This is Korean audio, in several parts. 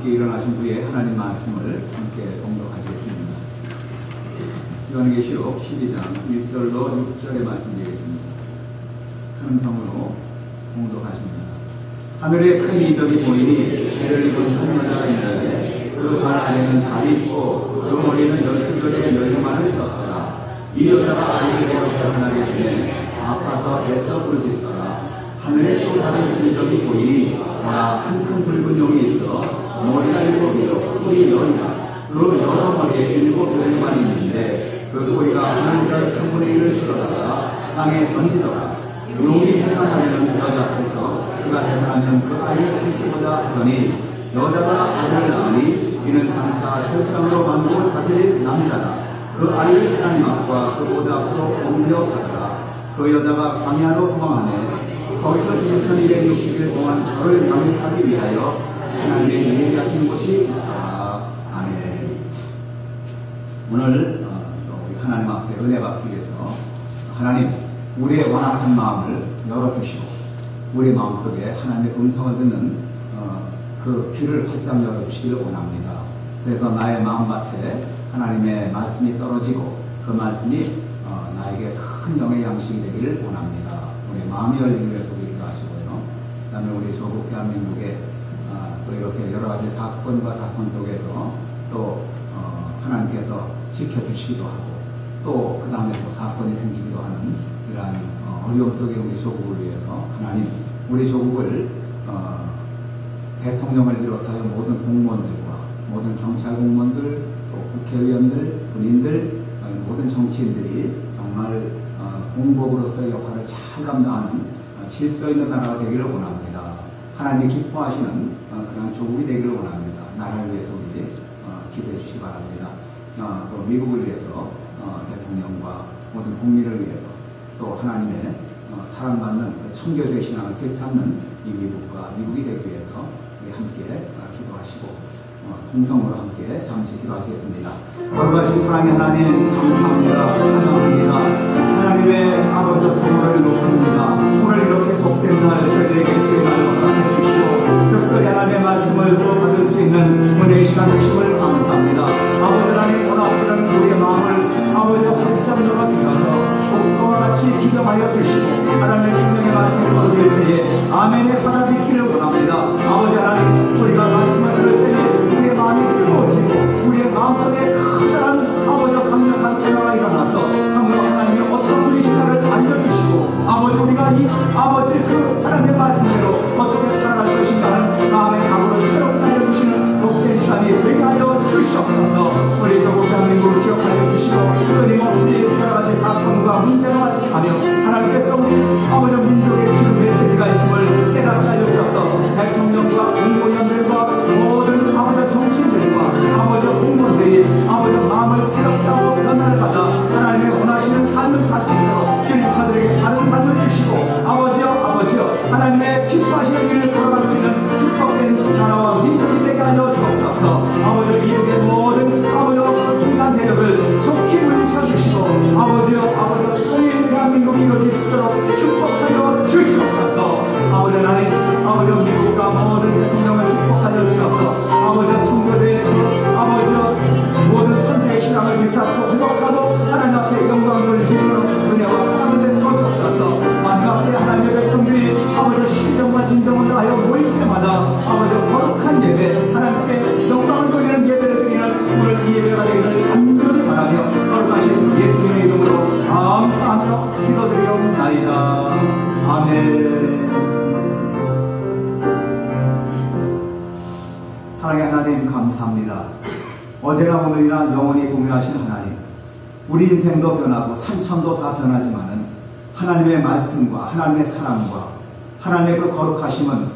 함께 일어나신 후에 하나님 말씀을 함께 봉독하시겠습니다. 요한계시록 12장 1절로 6절의 말씀드리겠습니다. 큰 성으로 봉독하십니다. 하늘에 큰 이적이 보이니 해를 입은 한 여자가 있는데 그 발 안에는 달이 있고 그 머리는 12개의 멸망을 썼더라. 이 여자가 아이를 보러 계산하기 때문에 아파서 애써 부르짖더라. 하늘에 또 다른 이적이 보이니 한 큰 붉은 용이 있어 머리가 7이요 뿔이 10이라. 그 여러 머리에 7 멸망이 있는데 그 꼬리가 하늘별 3분의 1을 끌어다가 땅에 던지더라. 용이 해산하려는 그 여자 앞에서 그가 해산하면 그 아이를 삼키고자 하더니 여자가 아들을 낳으니 이는 장차 혈장으로 만국을 다스릴 남자다. 그 아이를 하나님 앞과 그 보좌 앞으로 옮겨가더라. 그 여자가 광야로 도망하네. 거기서 1260일 동안 저를 양육하기 위하여 하나님의 예비하신 곳이 있다. 아멘. 오늘 우리 하나님 앞에 은혜 받기 위해서 하나님 우리의 완악한 마음을 열어주시고 우리 마음속에 하나님의 음성을 듣는 그 귀를 활짝 열어주시기를 원합니다. 그래서 나의 마음밭에 하나님의 말씀이 떨어지고 그 말씀이 나에게 큰 영의 양식이 되기를 원합니다. 우리 마음이 열리기 위해서 우리 기도하시고요. 그 다음에 우리 조국 대한민국에 또 이렇게 여러 가지 사건과 사건 속에서 또 하나님께서 지켜주시기도 하고 또 그 다음에 또 사건이 생기기도 하는 이러한 어려움 속에 우리 조국을 위해서 하나님 우리 조국을 대통령을 비롯하여 모든 공무원들과 모든 경찰 공무원들 또 국회의원들, 군인들 모든 정치인들이 정말 공복으로서의 역할을 잘 감당하는 질서 있는 나라가 되기를 원합니다. 하나님이 기뻐하시는 그런 조국이 되기를 원합니다. 나라를 위해서 우리 기도해 주시기 바랍니다. 또 미국을 위해서 대통령과 모든 국민을 위해서 또 하나님의 사랑받는 청교도의 신앙을 되찾는 이 미국이 되기 위해서 우리 함께 기도하시고 동성으로 함께 잠시 기도하시겠습니다. 거룩하신 사랑의 하나님 감사합니다. 찬양합니다. 하나님의 아버지 성호를 높입니다. 오늘 이렇게 복된 날 저희들에게 주의 말을 허락해 주시고 특별히 하나님의 말씀을 받을 수 있는 은혜의 시간 주심을 감사합니다. 아버지 하나님 오늘 아프는 우리의 마음을 아버지 활짝 열어주셔서 복과 같이 기도하여 주시고 하나님의 생명의 말씀을 들을 때에 아멘의 받아들이기를 원합니다. 아버지 하나님 우리가 말씀을 들을 때에 우리의 마음이 뜨거워지고 우리의 마음속에 커다란 아버지 강력한 변화가 일어나서 참으로 하나님의 어떤 분이신가를 알려주시고 아버지 우리가 이 아버지 그 하나님의 말씀대로 어떻게 살아갈 것인가는 마음의 각오를 새롭게 알려주시는 복된 시간이 되게 하여 주시옵소서. 우리 조국 대한민국을 기억하여 주시고 끊임없이 여러 가지 사건과 문제가 발생하며 하나님께서 우리 아버지 민족의 주는 메시지가 있음을 깨닫게 하여 주셔서 대통령과 공무원들과 모든 아버지 정치인들과 아버지 공무원들이 아버지 마음을 새롭게 하고 변화를 받아 하나님의 원하시는 삶을 살 수 있도록 주님 가들에게 다른 삶을 주시고 아버지여 하나님의 기뻐하시는 일을 걸어갈 수 있는 축복된 나라와 민족이 되게 하여 주옵소서. 아버지 미국의 모든 아버지 공산 세력을 속히 물리쳐 주시고 아버지 통일 대한민국이 이루어질 수 있도록 축복하여 주시옵소서. 아버지 하나님 아버지 미국과 모든 대통령을 축복하여 주셔서 아버지 청교도의 모든 선대의 신앙을 되찾고 회복하고 하나님 앞에 영광을 돌릴 수 있도록 은혜와 사랑을 베풀어 주옵소서. 마지막 때 하나님의 백성들이 아버지 신령과 진정을 다하여 모일 때마다 아버지 거룩한 예배 하나님께 영광을 돌리는 예배를 드리는 오늘 이 예배가 되기를 간절히 바라며 거룩하신 예수님의 이름으로 감사하며 기도드리옵나이다. 아멘. 사랑의 하나님 감사합니다. 어제나 오늘이나 영원히 동일하신 하나님, 우리 인생도 변하고 산천도 다 변하지만은 하나님의 말씀과 하나님의 사랑과 하나님의 그 거룩하심은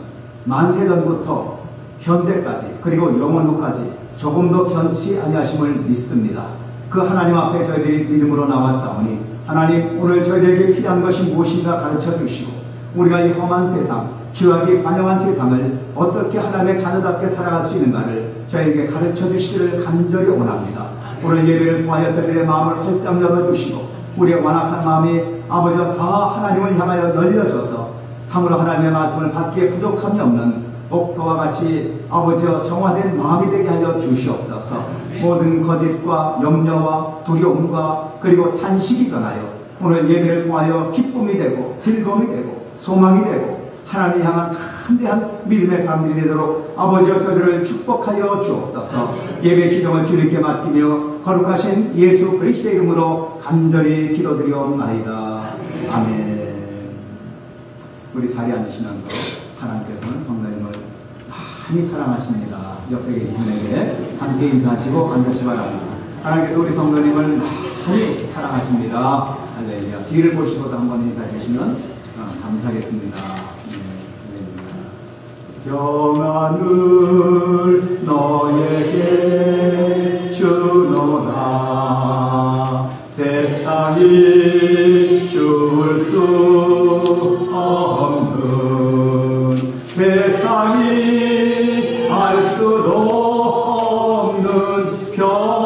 만세전부터 현재까지 그리고 영원후까지 조금도 변치 아니하심을 믿습니다. 그 하나님 앞에 저희들이 믿음으로 나왔사오니 하나님 오늘 저희들에게 필요한 것이 무엇인가 가르쳐 주시고 우리가 이 험한 세상 죄악이 관영한 세상을 어떻게 하나님의 자녀답게 살아갈 수 있는가를 저희에게 가르쳐 주시기를 간절히 원합니다. 오늘 예배를 통하여 저희들의 마음을 활짝 열어주시고 우리의 완악한 마음이 아버지와 다 하나님을 향하여 열려져서 참으로 하나님의 말씀을 받기에 부족함이 없는 복도와 같이 아버지여 정화된 마음이 되게 하여 주시옵소서. 모든 거짓과 염려와 두려움과 그리고 탄식이 떠나요 오늘 예배를 통하여 기쁨이 되고 즐거움이 되고 소망이 되고 하나님을 향한 담대한 믿음의 사람들이 되도록 아버지여 저들을 축복하여 주옵소서. 예배 기정을 주님께 맡기며 거룩하신 예수 그리스도의 이름으로 간절히 기도드리옵나이다. 아멘. 우리 자리에 앉으시면서 하나님께서는 성도님을 많이 사랑하십니다. 옆에 계신 분에게 함께 인사하시고 앉으시기 바랍니다. 하나님께서 우리 성도님을 많이 사랑하십니다. 할렐루야. 뒤를 보시고도 한번 인사해 주시면 감사하겠습니다. 평안을 너에게 주노라. 세상이 줄 수 없는 세상이 알 수도 없는 평안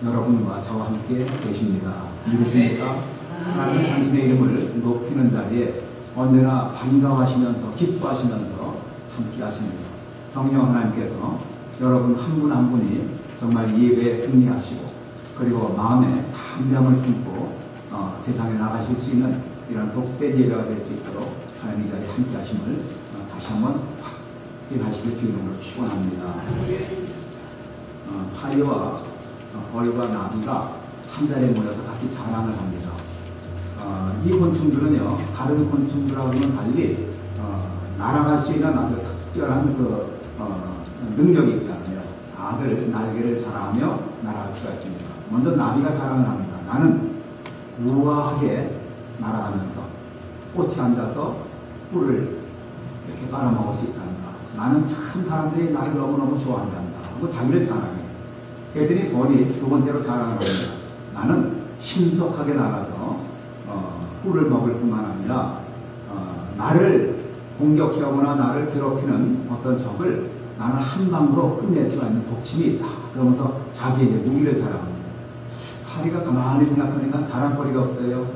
여러분과 저와 함께 계십니다. 믿으십니까? 하나님 당신의 이름을 높이는 자리에 언제나 반가워하시면서 기뻐하시면서 함께 하십니다. 성령 하나님께서 여러분 한 분 한 분이 정말 예배에 승리하시고 그리고 마음에 담대함을 품고 세상에 나가실 수 있는 이런 복된 예배가 될 수 있도록 하나님 이 자리에 함께 하심을 다시 한번 확인하시길 주 이름으로 축원합니다. 파리와 벌과 나비가 한 자리에 모여서 같이 자랑을 합니다. 이 곤충들은요, 다른 곤충들하고는 달리 날아갈 수 있는 아주 특별한 능력이 있잖아요. 다들 날개를 자랑하며 날아갈 수가 있습니다. 먼저 나비가 자랑을 합니다. 나는 우아하게 날아가면서 꽃에 앉아서 꿀을 이렇게 빨아먹을 수 있단다. 나는 참 사람들이 나를 너무너무 좋아한단다 하고 자기를 자랑해요. 그랬더니 벌이 두 번째로 자랑을 합니다. 나는 신속하게 나가서 꿀을 먹을 뿐만 아니라 나를 공격하거나 나를 괴롭히는 어떤 적을 나는 한 방으로 끝낼 수가 있는 독침이 있다. 그러면서 자기에게 무기를 자랑합니다. 파리가 가만히 생각하니까 자랑거리가 없어요.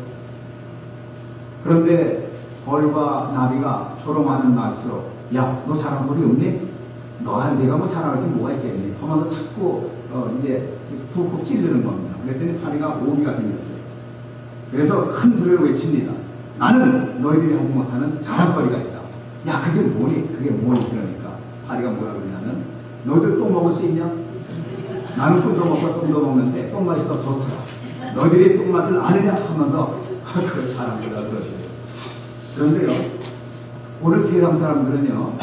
그런데 벌과 나비가 조롱하는 말투로 야, 너 자랑거리 없니? 너야 내가 뭐 자랑할 게 뭐가 있겠니? 하면서 자꾸 이제 푹푹 찌르는 겁니다. 그랬더니 파리가 오기가 생겼어요. 그래서 큰 소리로 외칩니다. 나는 너희들이 하지 못하는 자랑거리가 있다. 야, 그게 뭐니? 그게 뭐니? 그러니까 파리가 뭐라 그러냐면 너희들 똥 먹을 수 있냐? 나는 꿀도 먹고 똥도 먹는데 똥맛이 더 좋더라. 너희들이 똥맛을 아느냐? 하면서 그 자랑거리가 그러세요. 그런데요, 오늘 세상 사람들은요,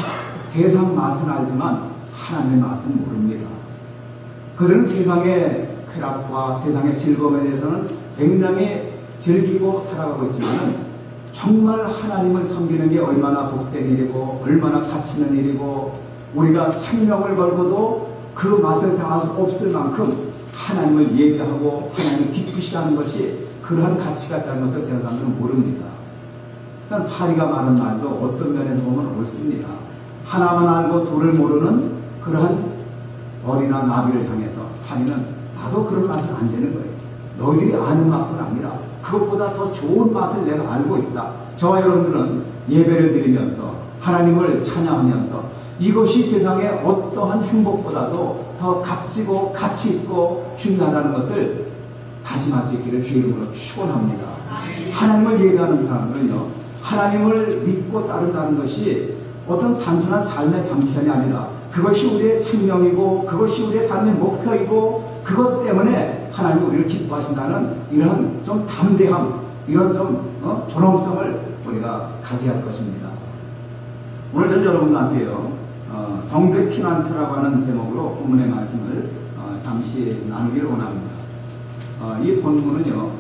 세상 맛은 알지만 하나님의 맛은 모릅니다. 그들은 세상의 쾌락과 세상의 즐거움에 대해서는 굉장히 즐기고 살아가고 있지만 정말 하나님을 섬기는 게 얼마나 복된 일이고 얼마나 가치 있는 일이고 우리가 생명을 걸고도 그 맛을 당할 수 없을 만큼 하나님을 예배하고 하나님을 기쁘시게 하는 것이 그러한 가치가 있다는 것을 세상 사람들은 모릅니다. 그러니까 파리가 말한 말도 어떤 면에서 보면 옳습니다. 하나만 알고 둘을 모르는 그러한 벌이나 나비를 향해서 파리는 나도 그런 맛은 안 되는 거예요. 너희들이 아는 맛뿐 아니라 그것보다 더 좋은 맛을 내가 알고 있다. 저와 여러분들은 예배를 드리면서 하나님을 찬양하면서 이것이 세상의 어떠한 행복보다도 더 값지고 가치 있고 중요하다는 것을 다짐할 수 있기를 주의 이름으로 축원합니다. 하나님을 예배하는 사람들은요, 하나님을 믿고 따른다는 것이 어떤 단순한 삶의 방편이 아니라 그것이 우리의 생명이고 그것이 우리의 삶의 목표이고 그것 때문에 하나님이 우리를 기뻐하신다는 이런 좀 담대함, 이런 좀 존엄성을 우리가 가져야 할 것입니다. 오늘 전 여러분과 함께요, 성대 피난처라고 하는 제목으로 본문의 말씀을 잠시 나누기를 원합니다. 이 본문은요,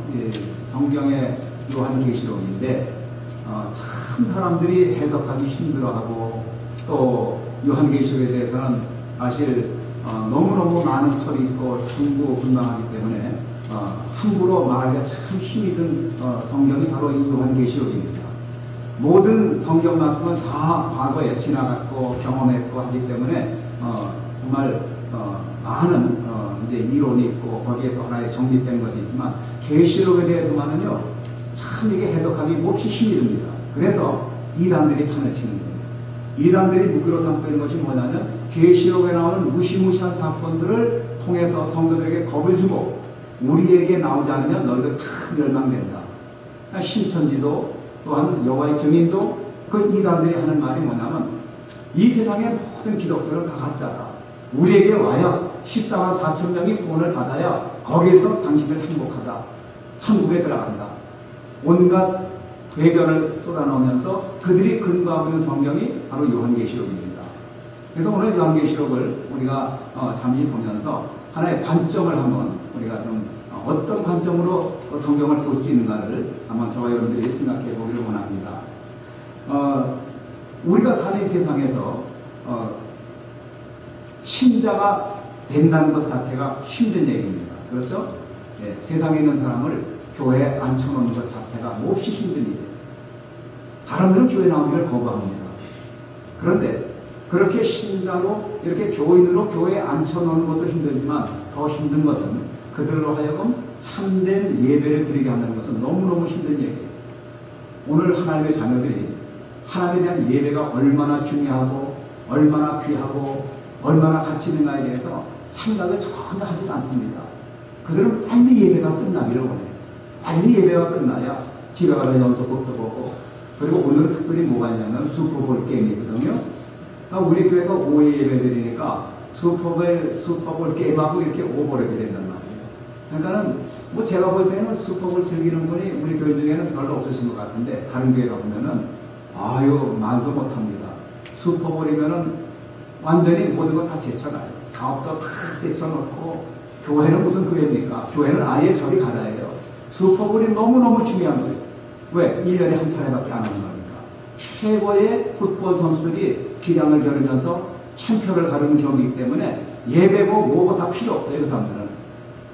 성경의 요한계시록인데 참 사람들이 해석하기 힘들어하고 또 요한계시록에 대해서는 사실 너무너무 많은 설이 있고 중구분방하기 때문에 함부로 말하기가 참 힘이 든 성경이 바로 이 요한계시록입니다. 모든 성경 말씀은 다 과거에 지나갔고 경험했고 하기 때문에 정말 많은 이제 이론이 있고 거기에 또 하나의 정립된 것이 있지만 계시록에 대해서만은요 참 이게 해석하기 몹시 힘이 듭니다. 그래서 이단들이 판을 치는 거예요. 이단들이 무기로 삼고 있는 것이 뭐냐면 계시록에 나오는 무시무시한 사건들을 통해서 성도들에게 겁을 주고 우리에게 나오지 않으면 너희들 다 멸망된다. 신천지도 또한 여호와의 증인도 그 이단들이 하는 말이 뭐냐면 이 세상의 모든 기독교는 다 가짜다. 우리에게 와야 14만 4천 명이 구원을 받아야 거기서 당신을 행복하다. 천국에 들어간다. 온갖 배견을 쏟아넣으면서 그들이 근거하고 있는 성경이 바로 요한계시록입니다. 그래서 오늘 요한계시록을 우리가 잠시 보면서 하나의 관점을 한번 우리가 좀 어떤 관점으로 성경을 볼 수 있는가를 한번 저와 여러분들이 생각해 보기를 원합니다. 우리가 사는 세상에서 신자가 된다는 것 자체가 힘든 얘기입니다. 그렇죠? 네, 세상에 있는 사람을 교회에 앉혀놓는 것 자체가 몹시 힘든 일이에요. 사람들은 교회 나오기를 거부합니다. 그런데 그렇게 신자로 이렇게 교인으로 교회에 앉혀놓는 것도 힘들지만 더 힘든 것은 그들로 하여금 참된 예배를 드리게 한다는 것은 너무너무 힘든 얘기예요. 오늘 하나님의 자녀들이 하나님에 대한 예배가 얼마나 중요하고 얼마나 귀하고 얼마나 가치 있는가에 대해서 생각을 전혀 하지 않습니다. 그들은 빨리 예배가 끝나기를 원해요. 빨리 예배가 끝나야 집에 가서 연속곡도 보고 그리고 오늘은 특별히 뭐가 있냐면 슈퍼볼 게임이거든요. 우리 교회가 오후에 예배 드리니까 슈퍼볼 게임하고 이렇게 오버랩이 된단 말이에요. 그러니까는 뭐 제가 볼 때는 슈퍼볼 즐기는 분이 우리 교회 중에는 별로 없으신 것 같은데 다른 교회 가보면은 아유 말도 못합니다. 슈퍼볼이면은 완전히 모든 거 다 제쳐놔요. 사업도 다 제쳐놓고 교회는 무슨 교회입니까? 교회는 아예 저리 가라 해요. 슈퍼볼이 너무너무 중요한 거예요. 왜? 1년에 한 차례밖에 안 하는 거니까. 최고의 풋볼 선수들이 기량을 겨루면서 챔피언을 가르는 경기이기 때문에 예배고 뭐고 다 필요 없어요. 그 사람들은.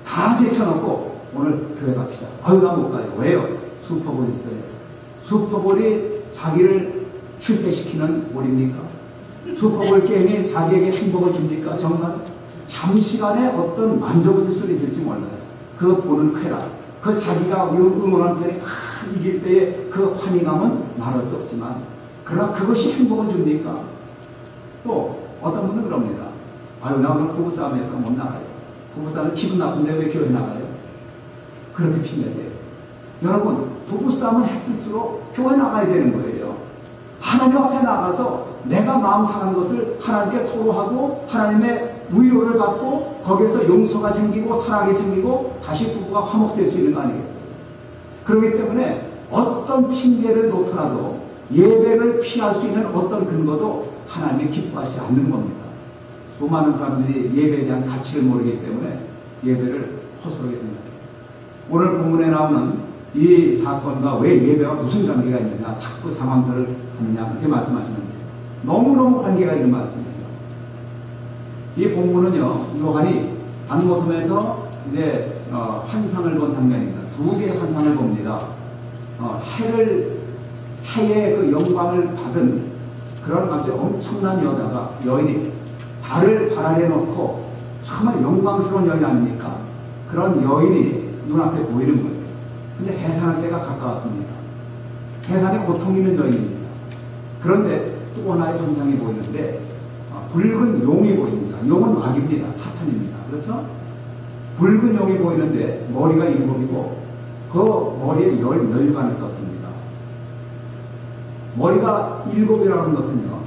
다 제쳐놓고 오늘 교회 갑시다. 아유 나 못 가요. 왜요? 슈퍼볼 있어요. 슈퍼볼이 자기를 출세시키는 볼입니까? 슈퍼볼 게임이 자기에게 행복을 줍니까? 정말 잠시간에 어떤 만족을 줄 수 있을지 몰라요. 그 보는 쾌락, 그 자기가 응원하는 편이 이길 때의 그 환희감은 말할 수 없지만 그러나 그것이 행복을 줍니까? 또 어떤 분은 그럽니다. 아유 나 오늘 부부싸움에서 못 나가요. 부부싸움은 기분 나쁜데 왜 교회 나가요? 그렇게 핑계대요. 여러분 부부싸움을 했을수록 교회 나가야 되는 거예요. 하나님 앞에 나가서 내가 마음 상한 것을 하나님께 토로하고 하나님의 위로를 받고 거기에서 용서가 생기고 사랑이 생기고 다시 부부가 화목될 수 있는 거 아니겠어요? 그렇기 때문에 어떤 핑계를 놓더라도 예배를 피할 수 있는 어떤 근거도 하나님이 기뻐하지 않는 겁니다. 수많은 사람들이 예배에 대한 가치를 모르기 때문에 예배를 허술하게 생각해요. 오늘 본문에 나오는 이 사건과 왜 예배와 무슨 관계가 있느냐 자꾸 상황설을 하느냐 그렇게 말씀하시는데 너무너무 관계가 있는 말씀이에요. 이 본문은요 요한이 반모섬에서 이제 환상을 본 장면입니다. 두 개의 환상을 봅니다. 해의 그 영광을 받은 그런 아주 엄청난 여인이 달을 발 아래 놓고 정말 영광스러운 여인 아닙니까? 그런 여인이 눈앞에 보이는 거예요. 근데 해산할 때가 가까웠습니다. 해산에 고통이 있는 여인입니다. 그런데 또 하나의 환상이 보이는데 붉은 용이 보입니다. 용은 마귀입니다. 사탄입니다. 그렇죠? 붉은 용이 보이는데 머리가 7이고 그 머리에 10멸관을 썼습니다. 머리가 7이라는 것은요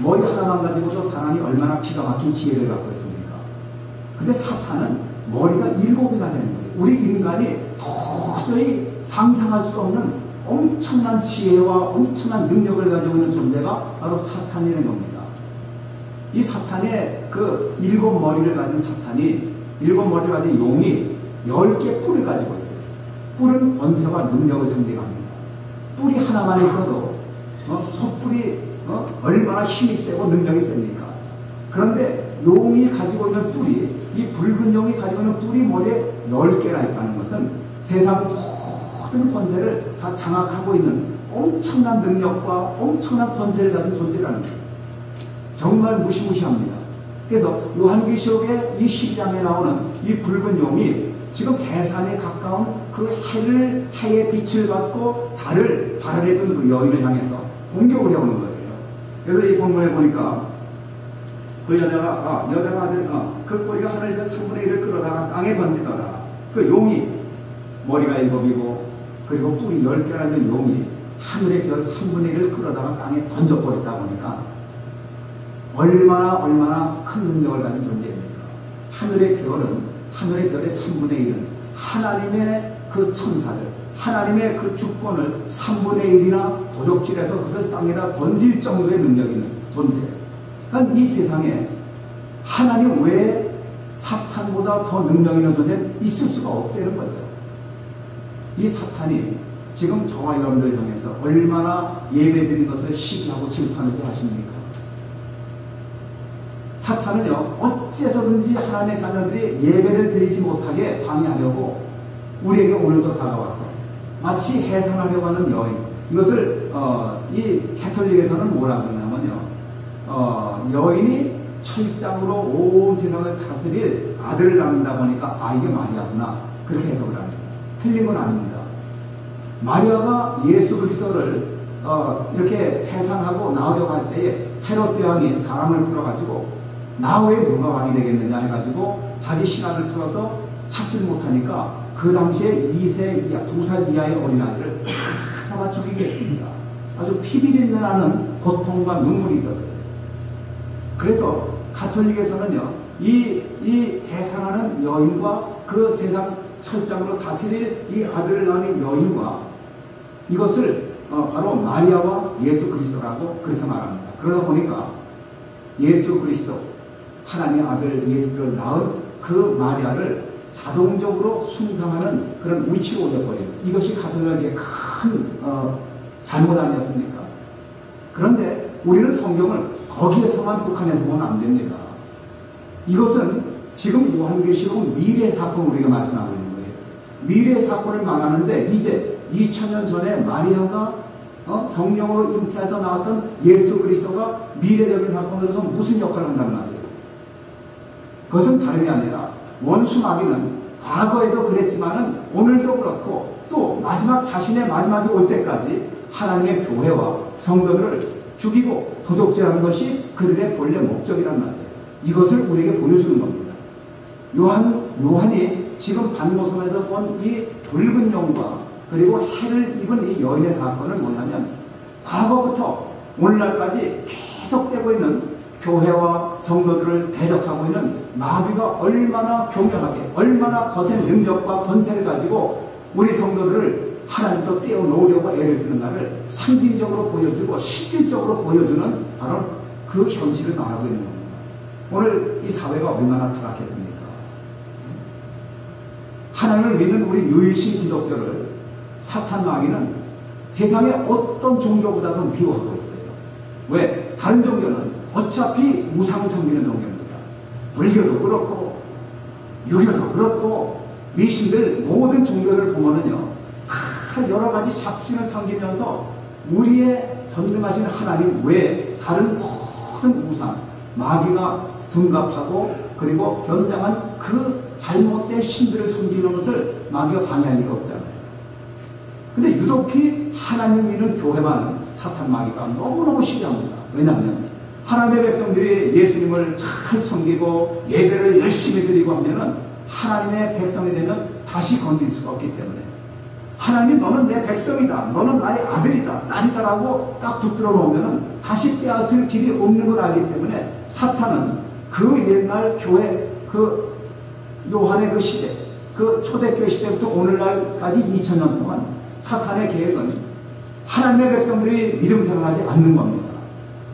머리 하나만 가지고도 사람이 얼마나 기가 막힌 지혜를 갖고 있습니까? 근데 사탄은 머리가 7이나 되는 거예요. 우리 인간이 도저히 상상할 수 없는 엄청난 지혜와 엄청난 능력을 가지고 있는 존재가 바로 사탄이라는 겁니다. 이 사탄의 그 7머리를 가진 사탄이 7머리를 가진 용이 10개 뿔을 가지고 있어요. 뿔은 권세와 능력을 상징합니다. 뿔이 하나만 있어도 소뿔이 얼마나 힘이 세고 능력이 셉니까? 그런데 용이 가지고 있는 뿔이 이 붉은 용이 가지고 있는 뿔이 머리에 10개나 있다는 것은 세상 모든 권세를 다 장악하고 있는 엄청난 능력과 엄청난 권세를 가진 존재라는 거예요. 정말 무시무시합니다. 그래서 요한계시록의 이 12장에 나오는 이 붉은 용이 지금 해산에 가까운 그 해의 빛을 받고 달을 발하려던 그 여인을 향해서 공격을 해오는 거예요. 그래서 이 본문에 보니까 그 여자가 그 꼬리가 하늘 그 3분의 1을 끌어다가 땅에 던지더라. 그 용이 머리가 7이고 그리고 뿔이 10개라는 용이 하늘의 별 3분의 1을 끌어다가 땅에 던져버리다 보니까 얼마나 큰 능력을 가진 존재입니까? 하늘의 별의 3분의 1은 하나님의 그 천사들, 하나님의 그 주권을 3분의 1이나 도적질해서 그것을 땅에다 던질 정도의 능력이 있는 존재예요. 그러니까 이 세상에 하나님 외에 사탄보다 더 능력 있는 존재는 있을 수가 없다는 거죠. 이 사탄이 지금 저와 여러분들 향해서 얼마나 예배드린 것을 시기하고 질투하는지 아십니까? 사탄은요, 어째서든지 하나님의 자녀들이 예배를 드리지 못하게 방해하려고 우리에게 오늘도 다가와서 마치 해산하려고 하는 여인, 이것을 이 캐톨릭에서는 뭐라고 하냐면요, 여인이 철장으로 온 세상을 다스릴 아들을 낳는다 보니까 이게 마리아구나, 그렇게 해석을 합니다. 틀린 건 아닙니다. 마리아가 예수 그리스도를 이렇게 해산하고 낳으려고 할 때에 헤롯 왕이 사람을 불러가지고 나 외에 누가 왕이 되겠느냐 해가지고 자기 신하를 풀어서 찾지 못하니까 그 당시에 2세 이하, 2살 이하의 어린아이를 다 잡아 죽이게 했습니다. 아주 피비린내 나는 고통과 눈물이 있었어요. 그래서 가톨릭에서는요, 이 해산하는 여인과 그 세상 철장으로 다스릴 이 아들을 낳은 여인과 이것을 바로 마리아와 예수 그리스도라고 그렇게 말합니다. 그러다 보니까 예수 그리스도, 하나님의 아들 예수 그리스도를 낳은 그 마리아를 자동적으로 숭상하는 그런 위치로 올려버려요. 이것이 가톨릭의 큰 잘못 아니었습니까? 그런데 우리는 성경을 거기에서만 국한해서 보면 안 됩니다. 이것은 지금 요한계시록 미래의 사건을 우리가 말씀하고 있는 거예요. 미래의 사건을 말하는데 이제 2000년 전에 마리아가 성령으로 잉태해서 나왔던 예수 그리스도가 미래적인 사건으로서 무슨 역할을 한다는 말이에요. 그것은 다름이 아니라 원수 마귀는 과거에도 그랬지만은 오늘도 그렇고 또 자신의 마지막이 올 때까지 하나님의 교회와 성도들을 죽이고 도적질하는 것이 그들의 본래 목적이란 말이에요. 이것을 우리에게 보여주는 겁니다. 요한이 지금 반모섬에서 본 이 붉은 용과 그리고 해를 입은 이 여인의 사건은 뭐냐면 과거부터 오늘날까지 계속되고 있는 교회와 성도들을 대적하고 있는 마귀가 얼마나 교묘하게, 얼마나 거센 능력과 권세를 가지고 우리 성도들을 하나님도 떼어놓으려고 애를 쓰는가를 상징적으로 보여주고 실질적으로 보여주는 바로 그 현실을 말하고 있는 겁니다. 오늘 이 사회가 얼마나 타락했습니까? 하나님을 믿는 우리 유일신 기독교를 사탄 마귀는 세상의 어떤 종교보다도 미워하고 있어요. 왜? 다른 종교는 어차피 우상 섬기는 종교입니다. 불교도 그렇고 유교도 그렇고 미신들 모든 종교를 보면은요, 다 여러 가지 잡신을 섬기면서 우리의 전능하신 하나님 외에 다른 모든 우상, 마귀가 둔갑하고 그리고 변장한 그 잘못된 신들을 섬기는 것을 마귀가 방해할 리가 없잖아요. 근데 유독히 하나님 믿는 교회만은 사탄 마귀가 너무너무 싫어합니다. 왜냐하면 하나님의 백성들이 예수님을 잘 섬기고 예배를 열심히 드리고 하면은 하나님의 백성이 되면 다시 건질 수가 없기 때문에 하나님, 너는 내 백성이다, 너는 나의 아들이다, 딸이다라고 딱 붙들어 놓으면은 다시 빼앗을 길이 없는 걸 알기 때문에 사탄은 그 옛날 교회, 그 요한의 그 시대, 그 초대교회 시대부터 오늘날까지 2000년 동안 사탄의 계획은 하나님의 백성들이 믿음 생활하지 않는 겁니다.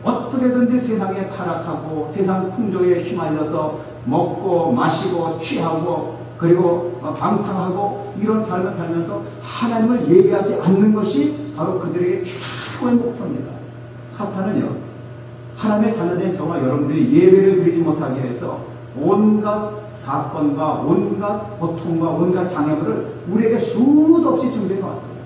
어떻게든지 세상에 타락하고 세상 풍조에 휘말려서 먹고 마시고 취하고 그리고 방탕하고 이런 삶을 살면서 하나님을 예배하지 않는 것이 바로 그들에게 최고의 목표입니다. 사탄은요, 하나님의 자녀된 저와 여러분들이 예배를 드리지 못하게 해서 온갖 사건과 온갖 고통과 온갖 장애물을 우리에게 수도 없이 준비해 왔어요.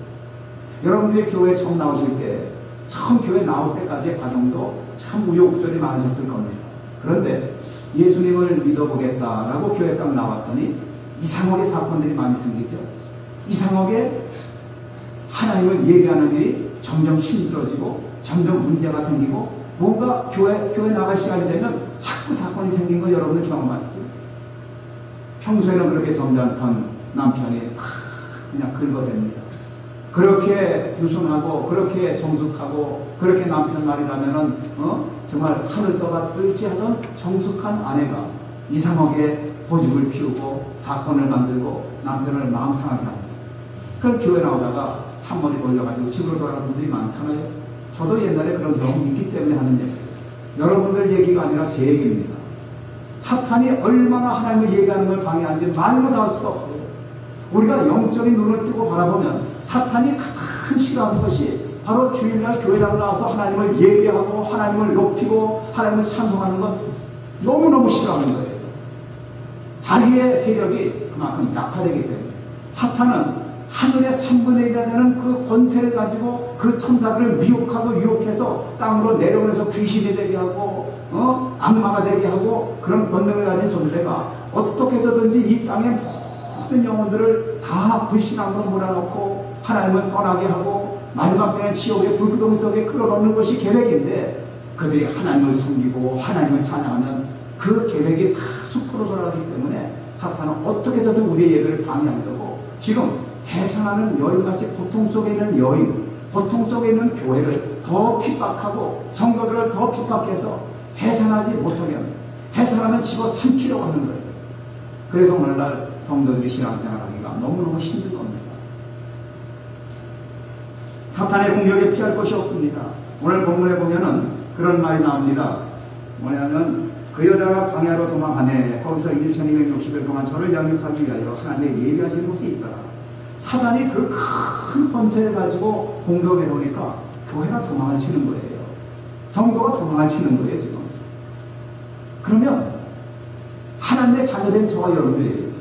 여러분들이 교회에 처음 나오실 때, 처음 교회 나올 때까지의 과정도 참 우여곡절이 많으셨을 겁니다. 그런데 예수님을 믿어보겠다라고 교회에 딱 나왔더니 이상하게 사건들이 많이 생기죠. 이상하게 하나님을 예배하는 일이 점점 힘들어지고 점점 문제가 생기고 뭔가 교회 나갈 시간이 되면 자꾸 사건이 생긴 거 여러분들 경험하시죠? 평소에는 그렇게 점잖던 남편이 그냥 긁어댑니다. 그렇게 유순하고 그렇게 정숙하고 그렇게 남편 말이라면은 정말 하늘떠가 뜨지 하던 정숙한 아내가 이상하게 고집을 피우고 사건을 만들고 남편을 마음 상하게 합니다. 그럼 교회 나오다가 찬머리 돌려가지고 집으로 돌아가는 분들이 많잖아요. 저도 옛날에 그런 경험이 있기 때문에 하는 얘기예요. 여러분들 얘기가 아니라 제 얘기입니다. 사탄이 얼마나 하나님을 얘기하는 걸 방해하는지 말로 다 할 수가 없어요. 우리가 영적인 눈을 뜨고 바라보면 사탄이 가장 싫어하는 것이 바로 주일날 교회당 나와서 하나님을 예배하고 하나님을 높이고 하나님을 찬송하는 건 너무너무 싫어하는 거예요. 자기의 세력이 그만큼 약화되기 때문에 사탄은 하늘의 3분의 1이 되는 그 권세를 가지고 그 천사들을 미혹하고 유혹해서 땅으로 내려오면서 귀신이 되게 하고 악마가 되게 하고 그런 권능을 가진 존재가 어떻게 해서든지 이 땅의 모든 영혼들을 다 불신앙으로 몰아넣고 하나님을 떠나게 하고 마지막 때는 지옥의 불구덩이 속에 끌어넣는 것이 계획인데 그들이 하나님을 섬기고 하나님을 찬양하면 그 계획이 다 숲으로 돌아가기 때문에 사탄은 어떻게 해서든 우리의 예배를 방해하려고 지금 해산하는 여인같이 고통 속에 있는 여인, 고통 속에 있는 교회를 더 핍박하고 성도들을 더 핍박해서 해산하지 못하게 합니다. 해산하면 집어삼키려고 하는 거예요. 그래서 오늘날 성도들이 신앙생활하기가 너무너무 힘든 겁니다. 사탄의 공격에 피할 것이 없습니다. 오늘 본문에 보면은 그런 말이 나옵니다. 뭐냐면 그 여자가 광야로 도망하네. 거기서 1260일 동안 저를 영입하기 위하여 하나님의 예비하신 곳이 있더라. 사단이 그 큰 권세를 가지고 공격해 오니까 교회가 도망을 치는 거예요. 성도가 도망을 치는 거예요, 지금. 그러면 하나님의 자녀된 저와 여러분들이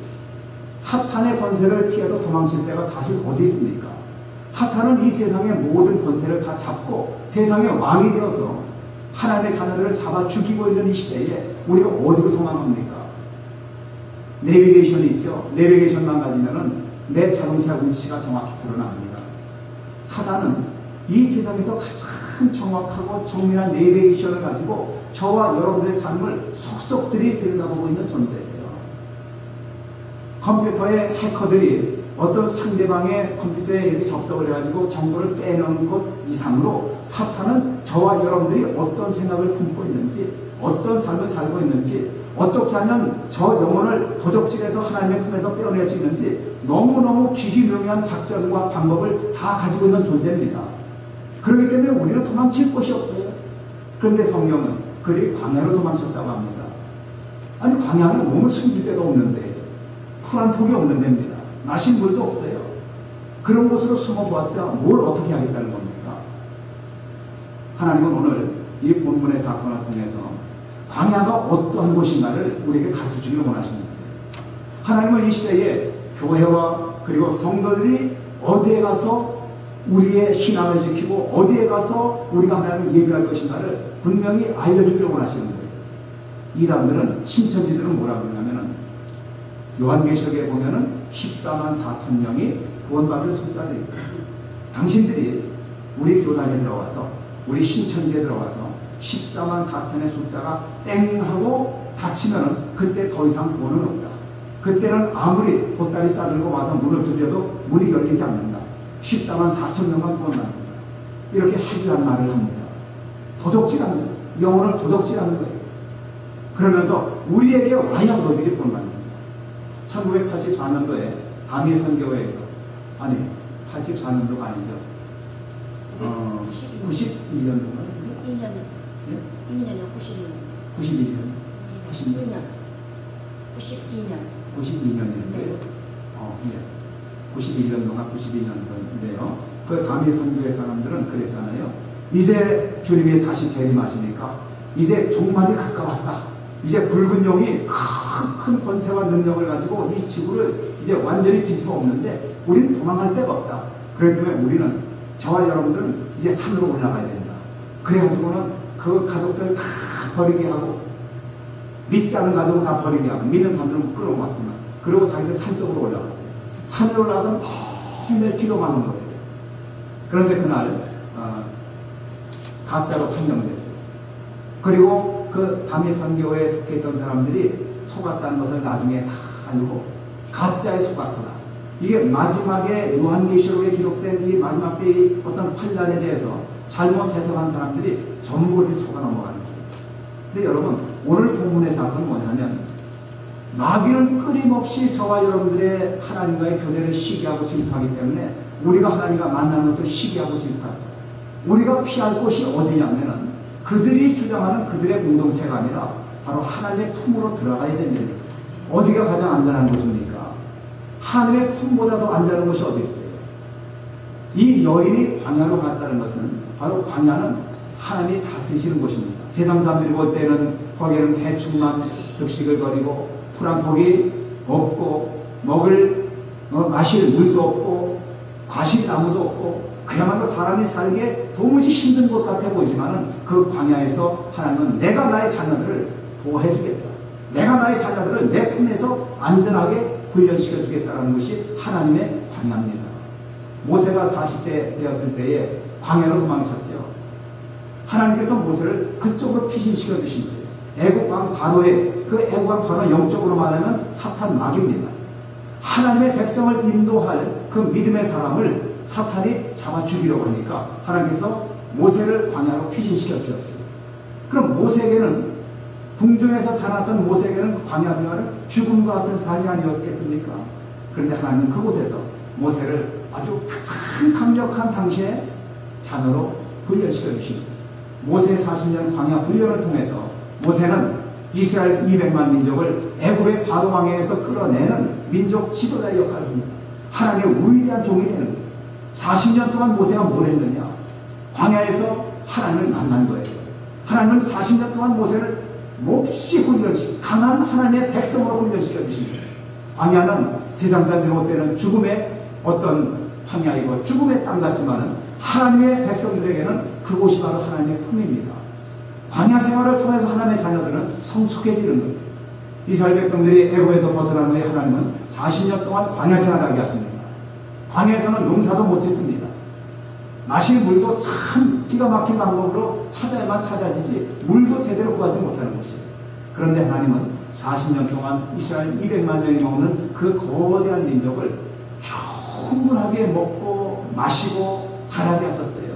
사탄의 권세를 피해서 도망칠 때가 사실 어디 있습니까? 사탄은 이 세상의 모든 권세를 다 잡고 세상의 왕이 되어서 하나님의 자녀들을 잡아 죽이고 있는 이 시대에 우리가 어디로 도망갑니까? 내비게이션이 있죠. 내비게이션만 가지면은 내 자동차 위치가 정확히 드러납니다. 사단은 이 세상에서 가장 정확하고 정밀한 내비게이션을 가지고 저와 여러분들의 삶을 속속들이 들여다보고 있는 존재예요. 컴퓨터의 해커들이 어떤 상대방의 컴퓨터에 이렇게 접속을 해가지고 정보를 빼놓은 것 이상으로 사탄은 저와 여러분들이 어떤 생각을 품고 있는지 어떤 삶을 살고 있는지 어떻게 하면 저 영혼을 도적질해서 하나님의 품에서 빼어낼 수 있는지 너무너무 기기묘미한 작전과 방법을 다 가지고 있는 존재입니다. 그렇기 때문에 우리는 도망칠 곳이 없어요. 그런데 성경은 그들이 광야로 도망쳤다고 합니다. 아니 광야는 몸을 숨길 데가 없는데 풀 한 폭이 없는 데입니다. 마신 물도 없어요. 그런 곳으로 숨어보았자 뭘 어떻게 하겠다는 겁니까? 하나님은 오늘 이 본문의 사건을 통해서 광야가 어떠한 곳인가를 우리에게 가르쳐주기를 원하십니다. 하나님은 이 시대에 교회와 그리고 성도들이 어디에 가서 우리의 신앙을 지키고 어디에 가서 우리가 하나님을 예배할 것인가를 분명히 알려주기를 원하시는 거예요. 이단들은 신천지들은 뭐라고 그러냐면은 요한계시록에 보면은 14만 4천 명이 구원받을 숫자들이 당신들이 우리 교단에 들어와서 우리 신천지에 들어와서 14만 4천의 숫자가 땡 하고 닫히면은 그때 더 이상 구원은 없다. 그때는 아무리 보따리 싸들고 와서 문을 두드려도 문이 열리지 않는다. 14만 4천 명만 구원받는다. 이렇게 합의한 말을 합니다. 도적질하는 거예요. 영혼을 도적질하는 거예요. 그러면서 우리에게 와야 너희들이 구원받는다. 1984년도에 담이 선교회에서 아니 84년도가 아니죠. 91년도가 2년이요, 91년. 92년인데, 91년도가 92년도인데요. 그 담이 선교회 사람들은 그랬잖아요. 이제 주님이 다시 재림하시니까 이제 종말이 가까웠다. 이제 붉은 용이 큰 권세와 능력을 가지고 이 지구를 이제 완전히 뒤집어 엎는데 우리는 도망갈 데가 없다. 그렇기 때문에 우리는, 저와 여러분들은 이제 산으로 올라가야 된다. 그래가지고는 그 가족들 다 버리게 하고, 믿지 않은 가족은 다 버리게 하고, 믿는 사람들은 끌어모았지만, 그리고 자기들 산 쪽으로 올라갔대요. 산에 올라가서 매일 기도만 하는 거예요. 그런데 그날 가짜로 판명됐죠. 그리고 그 담임 선교회에 속해 있던 사람들이 속았다는 것을 나중에 다 알고 가짜에 속았구나. 이게 마지막에 요한계시록에 기록된 이 마지막 때의 어떤 환란에 대해서 잘못 해석한 사람들이 전부 그렇게 속아 넘어가는 거예요. 근데 여러분, 오늘 본문의 사건은 뭐냐면, 마귀는 끊임없이 저와 여러분들의 하나님과의 교제를 시기하고 질투하기 때문에 우리가 하나님과 만나는 것을 시기하고 질투하죠. 우리가 피할 곳이 어디냐면은 그들이 주장하는 그들의 공동체가 아니라 바로 하나님의 품으로 들어가야 됩니다. 어디가 가장 안전한 곳입니까? 하늘의 품보다 더 안전한 곳이 어디 있어요? 이 여인이 광야로 갔다는 것은 바로 광야는 하나님이 다스리시는 곳입니다. 세상 사람들이 볼 때는 거기에는 해충만 득식을 거리고 풀 한 폭이 없고 마실 물도 없고 과실나무도 없고 그야말로 사람이 살기에 도무지 힘든 곳 같아 보이지만은 그 광야에서 하나님은 내가 나의 자녀들을 보호해 주겠다. 내가 나의 자녀들을 내 품에서 안전하게 훈련시켜 주겠다는 것이 하나님의 광야입니다. 모세가 40세 되었을 때에 광야로 도망쳤죠. 하나님께서 모세를 그쪽으로 피신시켜 주신 거예요. 애국왕 바로의 그 애국왕 바로 영적으로 말하면 사탄 마귀입니다. 하나님의 백성을 인도할 그 믿음의 사람을 사탄이 잡아 죽이려고 하니까 하나님께서 모세를 광야로 피신시켜 주셨어요. 그럼 모세에게는, 궁중에서 자랐던 모세에게는 그 광야 생활은 죽음과 같은 삶이 아니었겠습니까? 그런데 하나님은 그곳에서 모세를 아주 가장 강력한 당시에 자녀로 훈련시켜 주십니다. 모세 40년 광야 훈련을 통해서 모세는 이스라엘 200만 민족을 애굽의 바로 왕에서 끌어내는 민족 지도자의 역할을 합니다. 하나님의 위대한 종이 되는 거예요. 40년 동안 모세가 뭘 했느냐? 광야에서 하나님을 만난 거예요. 하나님은 40년 동안 모세를 몹시 훈련시키고 강한 하나님의 백성으로 훈련시켜 주십니다. 광야는 세상 사람들이 볼 때는 죽음의 어떤 황야이고 죽음의 땅 같지만은 하나님의 백성들에게는 그곳이 바로 하나님의 품입니다. 광야 생활을 통해서 하나님의 자녀들은 성숙해지는 거예요. 이스라엘 백성들이 애굽에서 벗어난 후에 하나님은 40년 동안 광야 생활하게 하십니다. 광야에서는 농사도 못 짓습니다. 마실 물도 참 기가 막힌 방법으로 찾아야만 찾아지지 물도 제대로 구하지 못하는 것이에요. 그런데 하나님은 40년 동안 이스라엘 200만 명이 먹는 그 거대한 민족을 충분하게 먹고 마시고 자라게 하셨어요.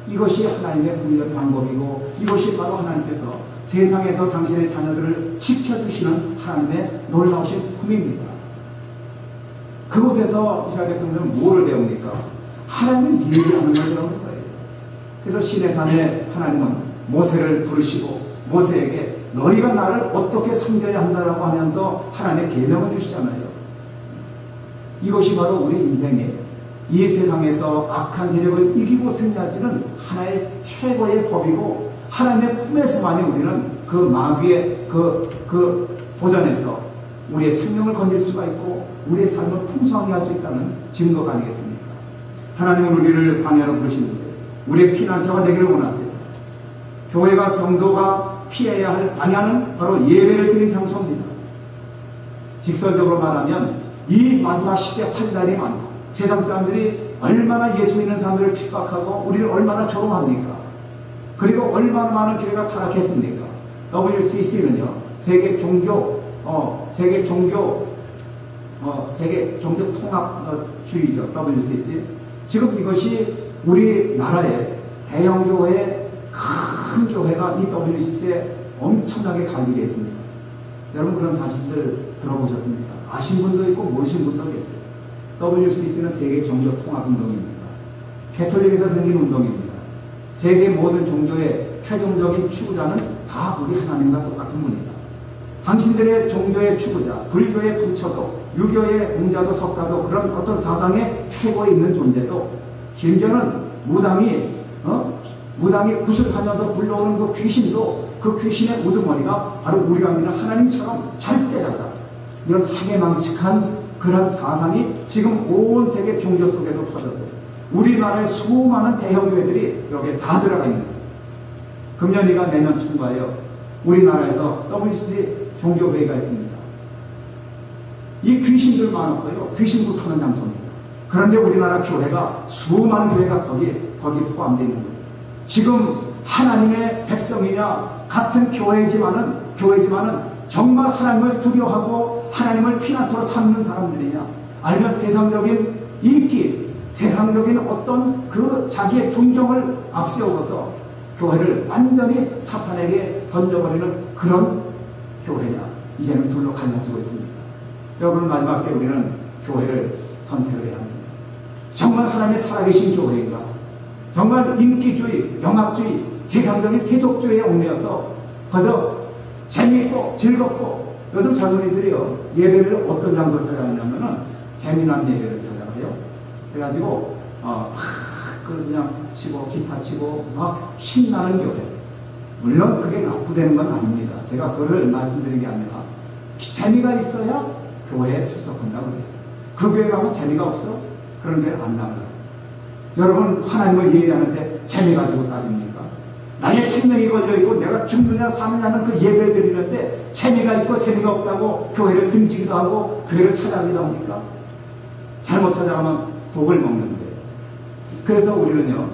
이것이 하나님의 구현 방법이고 이것이 바로 하나님께서 세상에서 당신의 자녀들을 지켜주시는 하나님의 놀라우신 품입니다. 그곳에서 이스라엘 백성들은 뭐를 배웁니까? 하나님을 예배하는 걸 배우는 거예요. 그래서 시내산에 하나님은 모세를 부르시고 모세에게 너희가 나를 어떻게 섬겨야 한다라고 하면서 하나님의 계명을 주시잖아요. 이것이 바로 우리 인생의 이 세상에서 악한 세력을 이기고 승리하지는 하나의 최고의 법이고 하나님의 품에서만이 우리는 그 마귀의 그 도전에서 우리의 생명을 건질 수가 있고 우리의 삶을 풍성하게 할 수 있다는 증거가 아니겠습니까? 하나님은 우리를 광야로 부르시는데 우리의 피난처가 되기를 원하세요. 교회가 성도가 피해야 할 광야는 바로 예배를 드리는 장소입니다. 직설적으로 말하면 이 마지막 시대 환란이 많고 세상 사람들이 얼마나 예수 믿는 사람들을 핍박하고 우리를 얼마나 조롱합니까? 그리고 얼마나 많은 교회가 타락했습니까? WCC는요 세계 종교 통합주의죠. WCC. 지금 이것이 우리나라의 대형 교회, 큰 교회가 이 WCC에 엄청나게 가입이 있습니다. 여러분 그런 사실들 들어보셨습니까? 아신 분도 있고 모르신 분도 계세요. WCC는 세계 종교 통합 운동입니다. 캐톨릭에서 생긴 운동입니다. 세계 모든 종교의 최종적인 추구자는 다 우리 하나님과 똑같은 분이다. 당신들의 종교의 추구자, 불교의 부처도, 유교의 공자도 석가도 그런 어떤 사상의 최고에 있는 존재도 심지어는 무당이 구슬하면서 불러오는 그 귀신도 그 귀신의 우두머리가 바로 우리가 믿는 하나님처럼 절대자다. 이런 하게망측한 그런 사상이 지금 온 세계 종교 속에도 퍼졌어요. 우리나라의 수많은 대형교회들이 여기에 다 들어가 있는 거예요. 금년이가 내년春과에요. 우리나라에서 WCC 종교회의가 있습니다. 이 귀신들 많았고요. 귀신 붙는 장소입니다. 그런데 우리나라 교회가 수많은 교회가 거기 포함되어 있는 거예요. 지금 하나님의 백성이냐 같은 교회지만은 정말 하나님을 두려워하고 하나님을 피난처로 삼는 사람들이냐 아니면 세상적인 인기, 세상적인 어떤 그 자기의 존경을 앞세워서 교회를 완전히 사탄에게 던져버리는 그런 교회냐 이제는 둘로 갈라지고 있습니다. 여러분 마지막 때 우리는 교회를 선택해야 합니다. 정말 하나님의 살아계신 교회인가? 정말 인기주의, 영합주의, 세상적인 세속주의에 얽매여서 그래서 재미있고 즐겁고 요즘 젊은이들이요 예배를 어떤 장소를 찾아가냐면은 재미난 예배를 찾아가요. 그래가지고 그냥 치고 기타 치고 막 신나는 교회. 물론 그게 나쁘다는 건 아닙니다. 제가 그걸 말씀드린 게 아니라 재미가 있어야 교회에 출석한다고 그래요. 그 교회 가면 재미가 없어? 그런 교회 안 나가요. 여러분 하나님을 예배하는데 재미 가지고 따집니까? 나의 생명이 걸려있고 내가 죽느냐 사느냐는 그 예배를 드리는데 재미가 있고 재미가 없다고 교회를 등지기도 하고 교회를 찾아가기도 합니까? 잘못 찾아가면 독을 먹는 거예요. 그래서 우리는요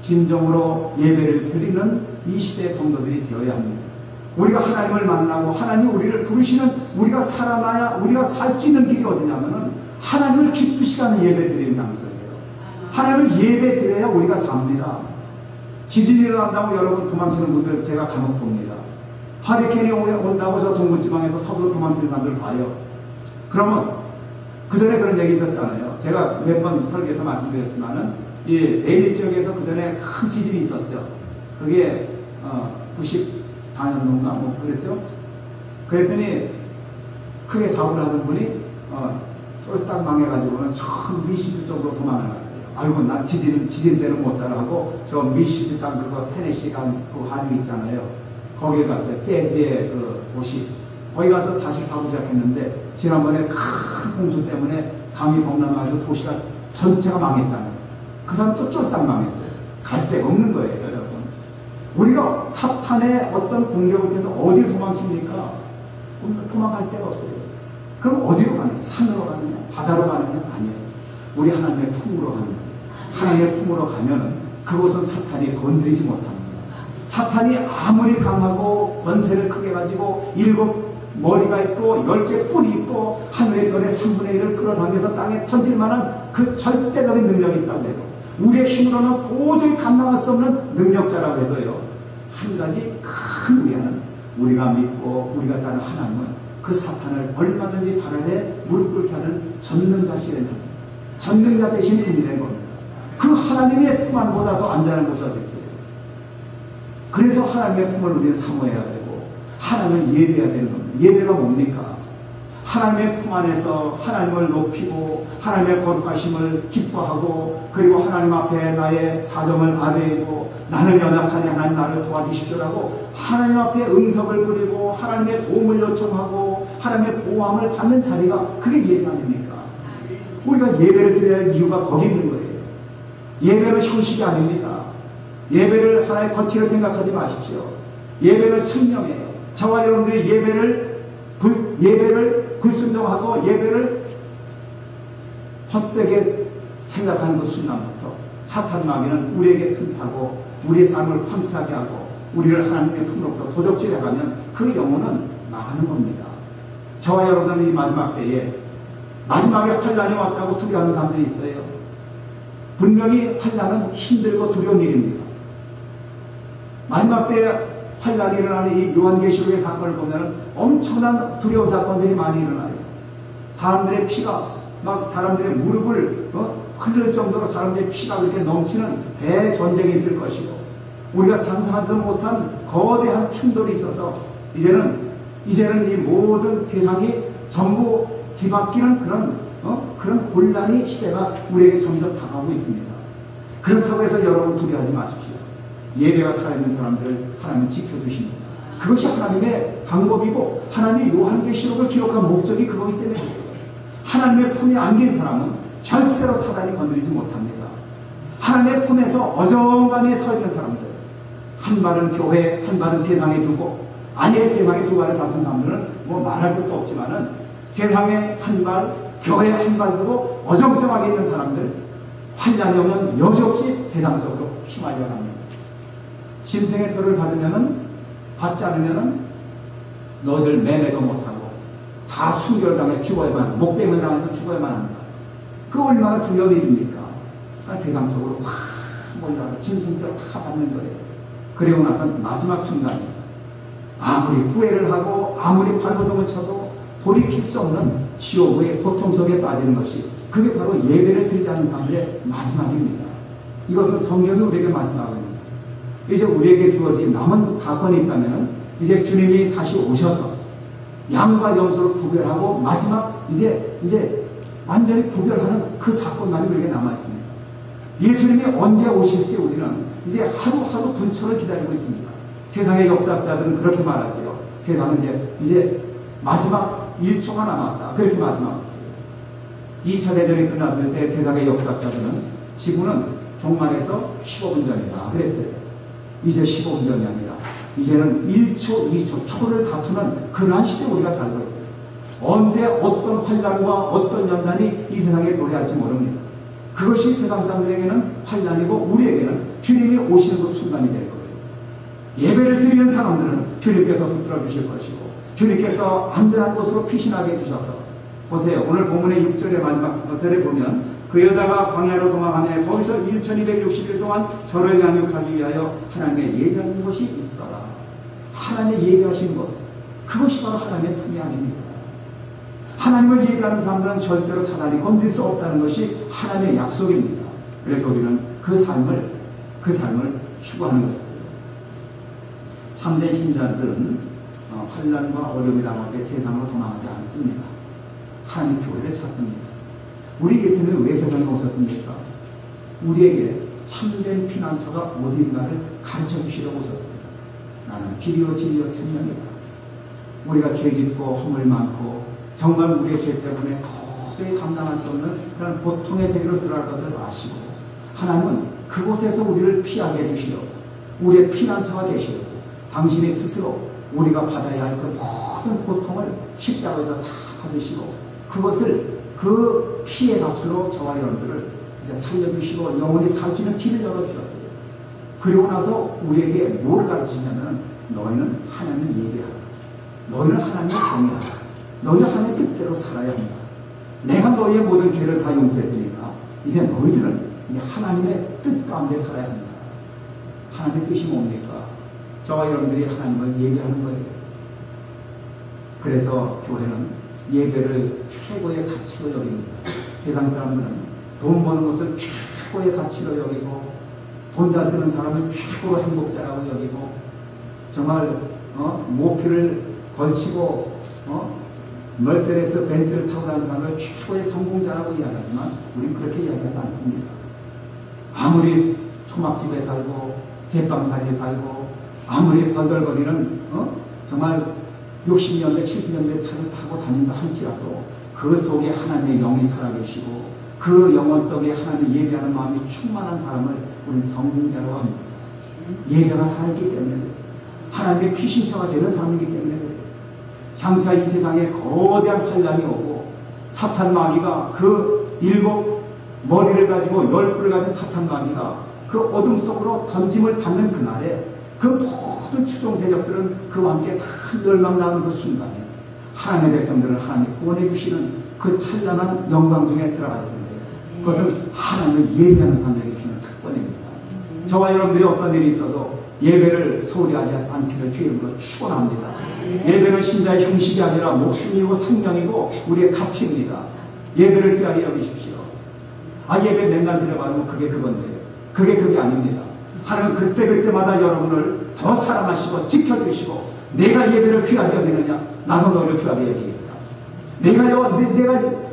진정으로 예배를 드리는 이 시대의 성도들이 되어야 합니다. 우리가 하나님을 만나고 하나님 우리를 부르시는 우리가 살아나야 우리가 살 수 있는 길이 어디냐면은 하나님을 기쁘시게 하는 예배 드리는 장소예요. 하나님을 예배 드려야 우리가 삽니다. 지진이 일어난다고 여러분 도망치는 분들 제가 간혹 봅니다. 하리케인이 온다고 저 동부지방에서 서부로 도망치는 사람들 봐요. 그러면 그 전에 그런 얘기 있었잖아요. 제가 몇 번 설교에서 말씀드렸지만은 이 에일리 지역에서 그 전에 큰 지진이 있었죠. 그게 94년도인가 뭐 그랬죠. 그랬더니 크게 사고를 하던 분이 쫄딱 망해가지고는 저 미시피 쪽으로 도망을 갔어요. 아이고 난 지진대로 못 따라하고 저 미시피 땅 그거 테네시 그 한유 있잖아요. 거기에 갔어요. 재즈의 그 도시. 거기 가서 다시 사고 시작했는데 지난번에 큰 홍수 때문에 강이 범람해가지고 도시가 전체가 망했잖아요. 그 사람 또 쫄딱 망했어요. 갈 데가 없는 거예요, 여러분. 우리가 사탄의 어떤 공격을 통해서 어디를 도망칩니까? 도망갈 데가 없어요. 그럼 어디로 가느냐? 산으로 가느냐? 바다로 가느냐? 아니에요. 우리 하나님의 품으로 가는 거예요. 하나님의 품으로 가면은 그곳은 사탄이 건드리지 못합니다. 사탄이 아무리 강하고 권세를 크게 가지고 7 머리가 있고 10개 뿔이 있고 하늘의 별의 3분의 1을 끌어당겨서 땅에 던질 만한 그 절대적인 능력이 있다고 해도 우리의 힘으로는 도저히 감당할 수 없는 능력자라고 해도요 한 가지 큰 위안은 우리가 믿고 우리가 따르는 하나님은 그 사탄을 얼마든지 발 아래 무릎 꿇게 하는 전능자시는 전능자 대신 분이 된 겁니다. 그 하나님의 품 안보다 더 안전한 곳이 어디 있어요? 그래서 하나님의 품을 우리는 사모해야 되고 하나님을 예배해야 되는 겁니다. 예배가 뭡니까? 하나님의 품 안에서 하나님을 높이고 하나님의 거룩하심을 기뻐하고 그리고 하나님 앞에 나의 사정을 아뢰고 나는 연약하니 하나님 나를 도와주십시오라고 하나님 앞에 응석을 부리고 하나님의 도움을 요청하고 하나님의 보호함을 받는 자리가 그게 예배 아닙니까? 우리가 예배를 드려야 할 이유가 거기 있는 거예요. 예배는 형식이 아닙니다. 예배를 하나의 거치를 생각하지 마십시오. 예배는 생명이에요. 저와 여러분들이 예배를 불순종하고 예배를 헛되게 생각하는 그 순간부터 사탄 마귀는 우리에게 틈타고 우리의 삶을 황폐하게 하고 우리를 하나님의 품으로부터 도적질해가면 그 영혼은 망하는 겁니다. 저와 여러분은 이 마지막 때에 마지막에 환란이 왔다고 두려워하는 사람들이 있어요. 분명히 환란은 힘들고 두려운 일입니다. 마지막 때에 환란이 일어나는 이 요한계시록의 사건을 보면 엄청난 두려운 사건들이 많이 일어나요. 사람들의 피가 막 사람들의 무릎을 흘릴 정도로 사람들의 피가 그렇게 넘치는 대전쟁이 있을 것이고 우리가 상상하지도 못한 거대한 충돌이 있어서 이제는 이 모든 세상이 전부 뒤바뀌는 그런 곤란의 시대가 우리에게 점점 다가오고 있습니다. 그렇다고 해서 여러분 두려워하지 마십시오. 예배가 살아있는 사람들을 하나님은 지켜주십니다. 그것이 하나님의 방법이고 하나님이 요한계시록을 기록한 목적이 그거기 때문에 하나님의 품에 안긴 사람은 절대로 사단이 건드리지 못합니다. 하나님의 품에서 어정간히 서 있는 사람들, 한 발은 교회, 한 발은 세상에 두고, 아예 세상에 두 발을 잡은 사람들은 뭐 말할 것도 없지만은 세상에 한 발, 교회에 한 발 두고 어정쩡하게 있는 사람들, 환난이 오면 여지없이 세상적으로 휘말려 갑니다. 짐승의 표를 받지 않으면은 너희들 매매도 못하고 다 순결당해 죽어야만 합니다. 목뱀을 당해서 죽어야만 합니다. 그 얼마나 두려운 일입니까? 그러니까 세상적으로 확 몰려가서 짐승뼈를 다 받는 거예요. 그리고 나서 마지막 순간입니다. 아무리 후회를 하고 아무리 발버둥을 쳐도 돌이킬 수 없는 지옥의 고통 속에 빠지는 것이 그게 바로 예배를 드리지 않는 사람들의 마지막입니다. 이것은 성경이 우리에게 말씀하고 있습니다. 이제 우리에게 주어진 남은 사건이 있다면 이제 주님이 다시 오셔서 양과 염소를 구별하고 마지막 이제 완전히 구별하는 그 사건만이 우리에게 남아있습니다. 예수님이 언제 오실지 우리는 이제 하루하루 분초를 기다리고 있습니다. 세상의 역사학자들은 그렇게 말하지요. 세상은 이제 마지막 1초가 남았다. 그렇게 말씀하고 있어요. 2차 대전이 끝났을 때 세상의 역사학자들은 지구는 종말에서 15분 전이다. 그랬어요. 이제 15분 전이 아니라 이제는 1초, 2초, 초를 다투는 그러한 시대에 우리가 살고 있어요. 언제 어떤 환난과 어떤 연단이 이 세상에 도래할지 모릅니다. 그것이 세상 사람들에게는 환난이고 우리에게는 주님이 오시는 그 순간이 될 거예요. 예배를 드리는 사람들은 주님께서 붙들어 주실 것이고 주님께서 안전한 곳으로 피신하게 해주셔서 보세요. 오늘 본문의 6절의 마지막 절에 보면 그 여자가 광야로 도망하며 거기서 1260일 동안 저를 양육하기 위하여 하나님의 예배하신 곳이 있더라. 하나님의 예배하신 것, 그것이 바로 하나님의 품이 아닙니다. 하나님을 예배하는 사람들은 절대로 사단이 건드릴 수 없다는 것이 하나님의 약속입니다. 그래서 우리는 그 삶을 추구하는 것이죠. 참된 신자들은 환난과 어려움이 당할 때 세상으로 도망하지 않습니다. 하나님 교회를 찾습니다. 우리 예수님은 왜 세상에 오셨습니까? 우리에게 참된 피난처가 어딘가를 가르쳐 주시려고 오셨습니다. 나는 길이요 진리요 생명이다. 우리가 죄짓고 허물 많고 정말 우리의 죄 때문에 도저히 감당할 수 없는 그런 고통의 세계로 들어갈 것을 아시고 하나님은 그곳에서 우리를 피하게 해주시려고 우리의 피난처가 되시려고 당신이 스스로 우리가 받아야 할 그 모든 고통을 십자가에서 다 받으시고 그것을 그 피의 값으로 저와 여러분들을 이제 살려주시고 영원히 살 수 있는 길을 열어주셨어요. 그리고 나서 우리에게 뭘 가르치시냐면 너희는 하나님을 예배하라. 너희는 하나님을 경외하라. 너희는 하나님의 뜻대로 살아야 한다. 내가 너희의 모든 죄를 다 용서했으니까 이제 너희들은 이제 하나님의 뜻 가운데 살아야 한다. 하나님의 뜻이 뭡니까? 저와 여러분들이 하나님을 예배하는 거예요. 그래서 교회는 예배를 최고의 가치로 여깁니다. 세상 사람들은 돈 버는 것을 최고의 가치로 여기고 돈 잘 쓰는 사람을 최고로 행복자라고 여기고 정말 모피를 걸치고 멀세레스 벤츠를 타고 다니는 사람을 최고의 성공자라고 이야기하지만 우리는 그렇게 이야기하지 않습니다. 아무리 초막집에 살고 제빵사리에 살고 아무리 벌벌거리는 정말 60년대 70년대 차를 타고 다닌다 할지라도 그 속에 하나님의 영이 살아계시고 그 영혼 속에 하나님을 예배하는 마음이 충만한 사람을 우리는 성공자라고 합니다. 예배가 살아있기 때문에 하나님의 피신처가 되는 사람이기 때문에 장차 이 세상에 거대한 환난이 오고 사탄 마귀가 그 7 머리를 가지고 10뿔을 가진 사탄 마귀가 그 어둠 속으로 던짐을 받는 그날에 그 모든 추종 세력들은 그와 함께 다 멸망나는 그 순간에 하나님의 백성들을 하나님이 구원해 주시는 그 찬란한 영광 중에 들어가야 됩니다. 그것은 하나님을 예배하는 사람에게 주시는 특권입니다. 저와 여러분들이 어떤 일이 있어도 예배를 소홀히 하지 않기를 주의 이름으로 축원합니다. 예배는 신자의 형식이 아니라 목숨이고 생명이고 우리의 가치입니다. 예배를 귀하게 여기십시오. 예배 맨날 드려봐도 그게 그건데요. 그게 아닙니다. 하나님 그때마다 여러분을 더 사랑하시고 지켜주시고 내가 예배를 귀하게 여기느냐 나도 너를 귀하게 여기겠다. 내가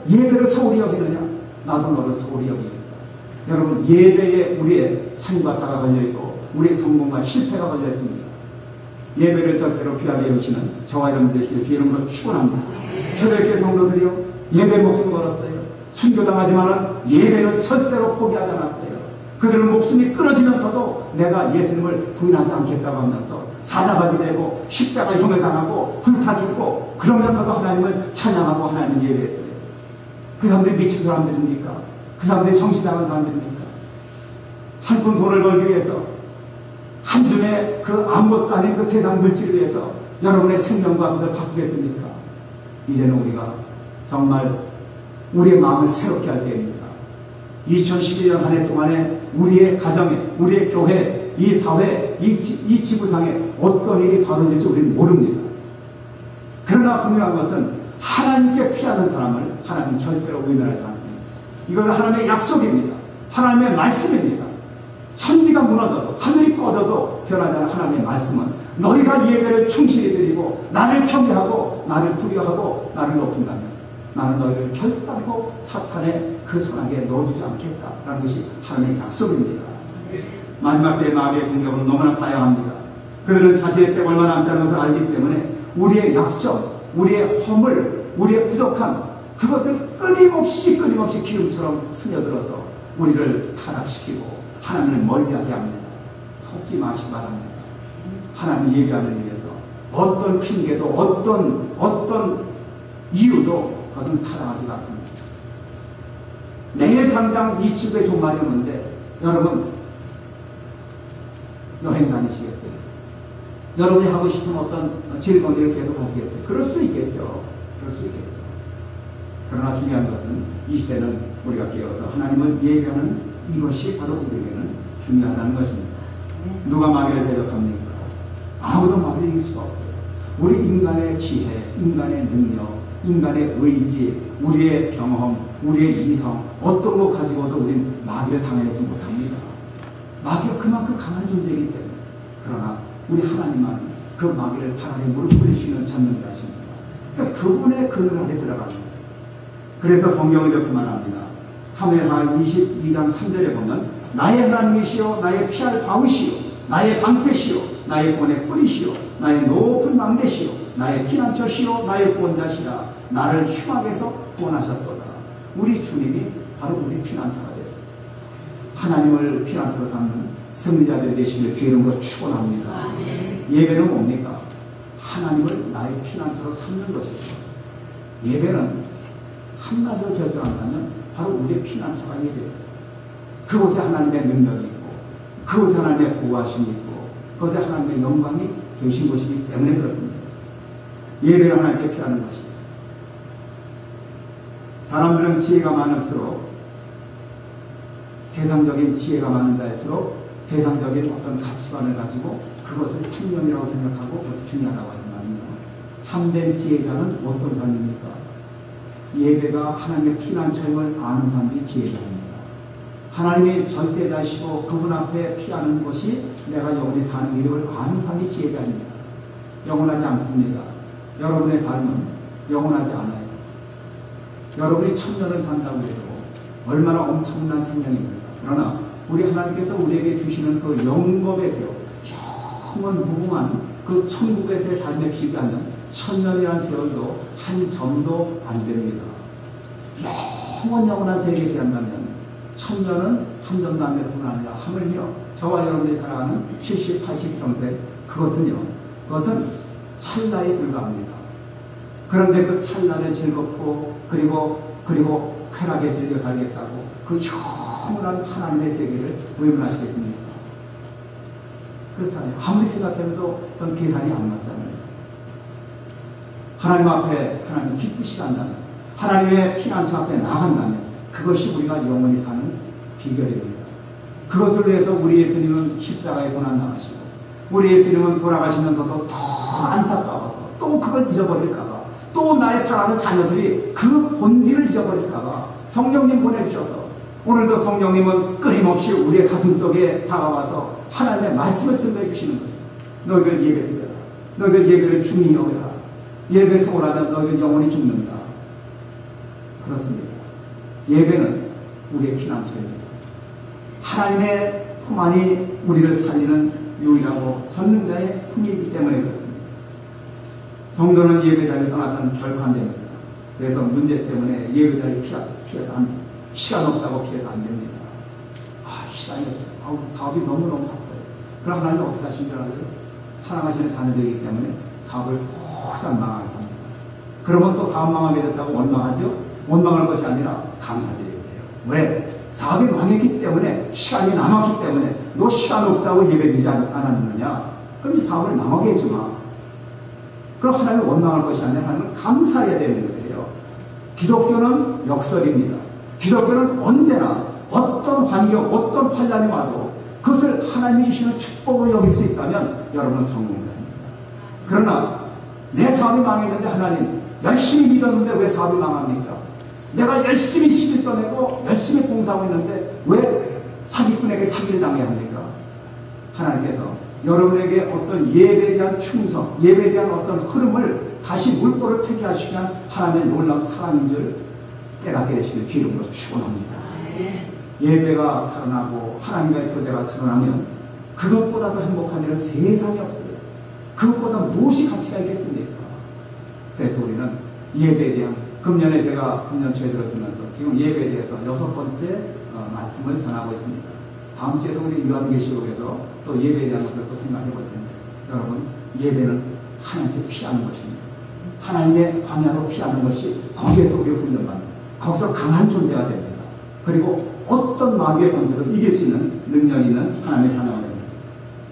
예배를 소홀히 여기느냐 나도 너를 소홀히 여기겠다. 여러분 예배에 우리의 삶과 사가 걸려있고 우리 성공과 실패가 걸려 있습니다. 예배를 절대로 귀하게 여기시는 저와 여러분들 되시길 주의 이름으로 축원합니다. 초대교회 성도들이요, 예배 목숨 걸었어요. 순교당하지만은 예배는 절대로 포기하지 않았어요. 그들은 목숨이 끊어지면서도 내가 예수님을 부인하지 않겠다고 하면서 사자박이 되고 십자가형을 당하고 불타 죽고 그러면서도 하나님을 찬양하고 하나님을 예배했어요. 그 사람들이 미친 사람들입니까? 그 사람들이 정신나간 사람들입니까? 한 푼 돈을 벌기 위해서 한 줌의 그 아무것도 아닌 그 세상 물질을 위해서 여러분의 생명과 그것을 바꾸겠습니까? 이제는 우리가 정말 우리의 마음을 새롭게 할 때입니다. 2011년 한 해 동안에 우리의 가정에, 우리의 교회, 이 사회, 이 지구상에 어떤 일이 벌어질지 우리는 모릅니다. 그러나 분명한 것은 하나님께 피하는 사람을 하나님 절대로 외면하지 않습니다. 이것은 하나님의 약속입니다. 하나님의 말씀입니다. 천지가 무너져도 하늘이 꺼져도 변하지 않은 하나님의 말씀은 너희가 예배를 충실히 드리고 나를 경외하고 나를 두려워하고 나를 높인다면 나는 너희를 결단코 사탄의 그 손아귀에 넣어주지 않겠다라는 것이 하나님의 약속입니다. 마지막 때의 마귀의 공격은 너무나 다양합니다. 그들은 자신의 때가 얼마 남지 않은 것을 알기 때문에 우리의 약점, 우리의 허물, 우리의 부족함, 그것을 끊임없이 기름처럼 스며들어서 우리를 타락시키고 하나님을 멀리하게 합니다. 속지 마시기 바랍니다. 하나님 예배하는 일에서 어떤 핑계도 어떤 이유도 거듭 타락하지 않습니다. 내일 당장 이 집에 좀 마련인데 여러분 여행 다니시겠어요? 여러분이 하고 싶은 어떤 즐거운 일을 계속 하시겠어요? 그럴 수 있겠죠. 그러나 중요한 것은 이 시대는 우리가 깨어서 하나님을 예배하는 이것이 바로 우리에게는 중요하다는 것입니다. 누가 마귀를 대적합니까? 아무도 마귀를 이길 수가 없어요. 우리 인간의 지혜, 인간의 능력, 인간의 의지, 우리의 경험, 우리의 이성, 어떤 것 가지고도 우리는 마귀를 당해내지 못합니다. 마귀가 그만큼 강한 존재이기 때문에. 그러나 우리 하나님만 그 마귀를 발 아래 무릎 꿇을 수 있는 전능자십니다. 그러니까 그분의 그늘 아래 들어갑니다. 그래서 성경은 이렇게 말합니다. 사무엘하 22장 3절에 보면 나의 하나님이시여 나의 피할 바위시여 나의 방패시여 나의 권의 뿌리시여 나의 높은 망대시여 나의 피난처시여 나의 구원자시라 나를 흉악에서 구원하셨도다. 우리 주님이 바로 우리 피난처가 됐습니다. 하나님을 피난처로 삼는 승리자들이 되시길 주의 이름으로 축원합니다. 예배는 뭡니까? 하나님을 나의 피난처로 삼는 것이죠. 예배는 한마디로 결정한다면 바로 우리의 피난처가 예배예요. 그곳에 하나님의 능력이 있고 그곳에 하나님의 보호하심이 있고 그곳에 하나님의 영광이 계신 것이기 때문에 그렇습니다. 예배를 하나님께 피하는 것입니다. 사람들은 지혜가 많을수록 세상적인 지혜가 많은 자일수록 세상적인 어떤 가치관을 가지고 그것을 생명이라고 생각하고 그것이 중요하다고 하지만 참된 지혜자는 어떤 사람입니까? 예배가 하나님의 피난처임을 아는 사람들이 지혜자입니다. 하나님이 절대자이시고 그분 앞에 피하는 것이 내가 영원히 사는 길임을 아는 사람이 지혜자입니다. 영원하지 않습니다. 여러분의 삶은 영원하지 않아요. 여러분이 천년을 산다고 해도 얼마나 엄청난 생명입니까? 그러나 우리 하나님께서 우리에게 주시는 그 영겁에서요, 영원 무궁한 그 천국에서의 삶에 비교하면 천년이라는 세월도 한 점도 안 됩니다. 영원한 세계에 비한다면 천년은 한 점도 안 될 뿐 아니라 하물며 저와 여러분이 살아가는 70, 80평생 그것은 찰나에 불과합니다. 그런데 그 찰나를 즐겁고 그리고 쾌락에 즐겨 살겠다고 그 영원한 하나님의 세계를 외면하시겠습니까? 그렇잖아요. 아무리 생각해도 그건 계산이 안 맞잖아요. 하나님 앞에 하나님 기쁘시게 한다면 하나님의 피난처 앞에 나간다면 그것이 우리가 영원히 사는 비결입니다. 그것을 위해서 우리 예수님은 십자가에 고난당하시고 우리 예수님은 돌아가시면서도 더 안타까워서 또 그걸 잊어버릴까봐 또 나의 사랑하는 자녀들이 그 본질을 잊어버릴까봐 성령님 보내주셔서 오늘도 성령님은 끊임없이 우리의 가슴 속에 다가와서 하나님의 말씀을 전해 주시는 거예요. 너희들 예배드려라. 너희들 예배를 중히 여겨라. 예배 소홀하면 너희들 영원히 죽는다. 그렇습니다. 예배는 우리의 피난처입니다. 하나님의 충만히 우리를 살리는 유일하고 전능자의 품이기 때문에 그렇습니다. 성도는 예배자를 떠나서는 결코 안 됩니다. 그래서 문제 때문에 예배자를 피해서 안 됩니다. 시간 없다고 피해서 안 됩니다. 시간이 없어요. 사업이 너무너무 바빠요. 그럼 하나님 어떻게 하신 줄 알아요? 사랑하시는 자녀들이기 때문에 사업을 폭삭 망하게 합니다. 그러면 또 사업 망하게 됐다고 원망하죠? 원망할 것이 아니라 감사드려야 돼요. 왜? 사업이 망했기 때문에, 시간이 남았기 때문에 너 시간 없다고 예배드리지 않았느냐? 그럼 이 사업을 망하게 해주마. 그럼 하나님을 원망할 것이 아니라 하나님을 감사해야 되는 거예요. 기독교는 역설입니다. 기독교는 언제나 어떤 환경, 어떤 환란이 와도 그것을 하나님이 주시는 축복으로 여길 수 있다면 여러분은 성공자입니다. 그러나 내 사업이 망했는데 하나님 열심히 믿었는데 왜 사업이 망합니까? 내가 열심히 시집 전내고 열심히 공사하고 있는데 왜 사기꾼에게 사기를 당해야 합니까? 하나님께서 여러분에게 어떤 예배에 대한 충성, 예배에 대한 어떤 흐름을 다시 물꼬를 트게 하시면 하나님의 놀라운 사랑인 줄 깨닫게 되시길 기름으로 축원합니다. 예배가 살아나고 하나님과의 교제가 살아나면 그것보다도 행복한 일은 세상에 없어요. 그것보다 무엇이 가치가 있겠습니까? 그래서 우리는 예배에 대한, 금년에 제가 금년 초에 들었으면서 지금 예배에 대해서 6번째 말씀을 전하고 있습니다. 다음 주에도 우리 요한계시록에서 또 예배에 대한 것을 또 생각해 볼 텐데, 여러분, 예배는 하나님께 피하는 것입니다. 하나님의 광야로 피하는 것이 거기에서 우리 훈련받는, 거기서 강한 존재가 됩니다. 그리고 어떤 마귀의 권세도 이길 수 있는 능력 있는 하나님의 자녀가 됩니다.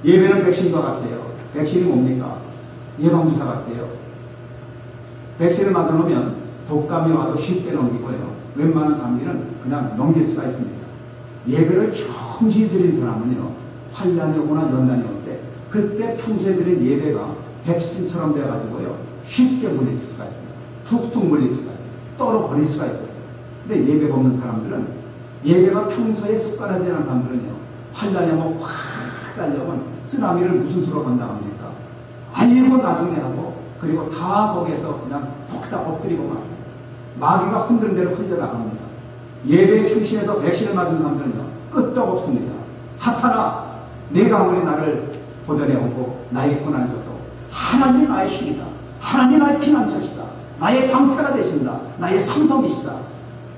예배는 백신과 같아요. 백신이 뭡니까? 예방주사 같아요. 백신을 맞아놓으면 독감이 와도 쉽게 넘기고요. 웬만한 감기는 그냥 넘길 수가 있습니다. 예배를 충실히 드린 사람은요, 환란이 오거나 연난이 올 때 그때 평소에 드린 예배가 백신처럼 돼가지고요, 쉽게 물릴 수가 있습니다. 툭툭 물릴 수가 있어요. 떨어버릴 수가 있어요. 근데 예배 없는 사람들은, 예배가 평소에 습관화되지 않은 사람들은요, 환란이 오면 확 달려오면 쓰나미를 무슨 수로 감당합니까? 아이고 나중에 하고, 그리고 다 거기에서 그냥 폭삭 엎드리고 막 마귀가 흔드는 대로 흘려나갑니다. 예배에 충실해서 백신을 맞은 사람들은요, 끄떡없습니다. 사탄아, 내가 아무리 나를 보전해오고 나의 고난을 줘도 하나님 나의 힘이다, 하나님 나의 피난처시다, 나의 방패가 되신다, 나의 삼성이시다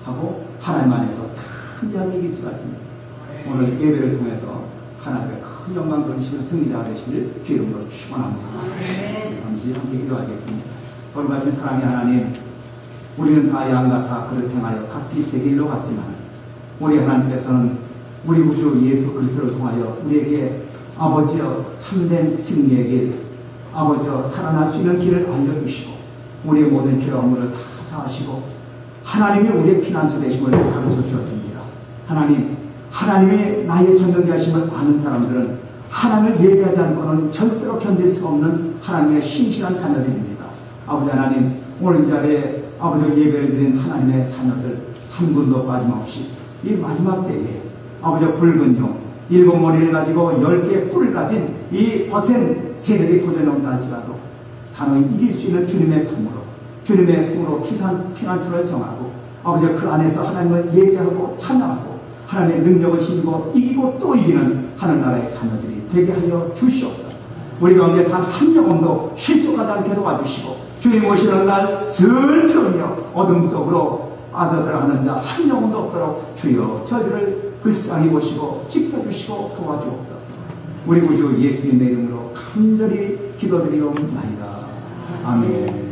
하고 하나님 안에서 탄탄하게 이길 수가 있습니다. 오늘 예배를 통해서 하나님의 큰 영광 돌리시는 승리자가 되시길 주의 이름으로 축원합니다. 잠시 함께 기도하겠습니다. 거룩하신 사랑의 하나님, 우리는 다 양같아 그를 행하여 각기 세 길로 갔지만 우리 하나님께서는 우리 구주 예수 그리스도를 통하여 우리에게 아버지여 참된 승리의 길, 아버지여 살아날 수 있는 길을 알려주시고 우리의 모든 죄와 허물을 다 사하시고 하나님이 우리의 피난처 되심을 가르쳐 주셨습니다. 하나님, 하나님이 나의 전능자심을 아는 사람들은 하나님을 예배하지 않고는 절대로 견딜 수가 없는 하나님의 신실한 자녀들입니다. 아버지 하나님, 오늘 이 자리에 아버지 예배를 드린 하나님의 자녀들 한 분도 빠짐없이 이 마지막 때에 아버지 붉은 용 7머리를 가지고 10개의 뿔을 가진 이 거센 세력이 도전해온다 할지라도 단호히 이길 수 있는 주님의 품으로 피난처를 정하고 아버지 그 안에서 하나님을 예배하고 찬양하고 하나님의 능력을 힘입고 이기고 또 이기는 하늘나라의 자녀들이 되게 하여 주시옵소서. 우리 가운데 단 한 영혼도 실족하지 않게 도와주시고 주님 오시는 날 슬프며 어둠 속으로 빠져들어가는 자 한 영혼도 없도록 주여 저희들을 불쌍히 보시고 지켜주시고 도와주옵소서. 우리 구주 예수님의 이름으로 간절히 기도드리옵나이다. 아멘.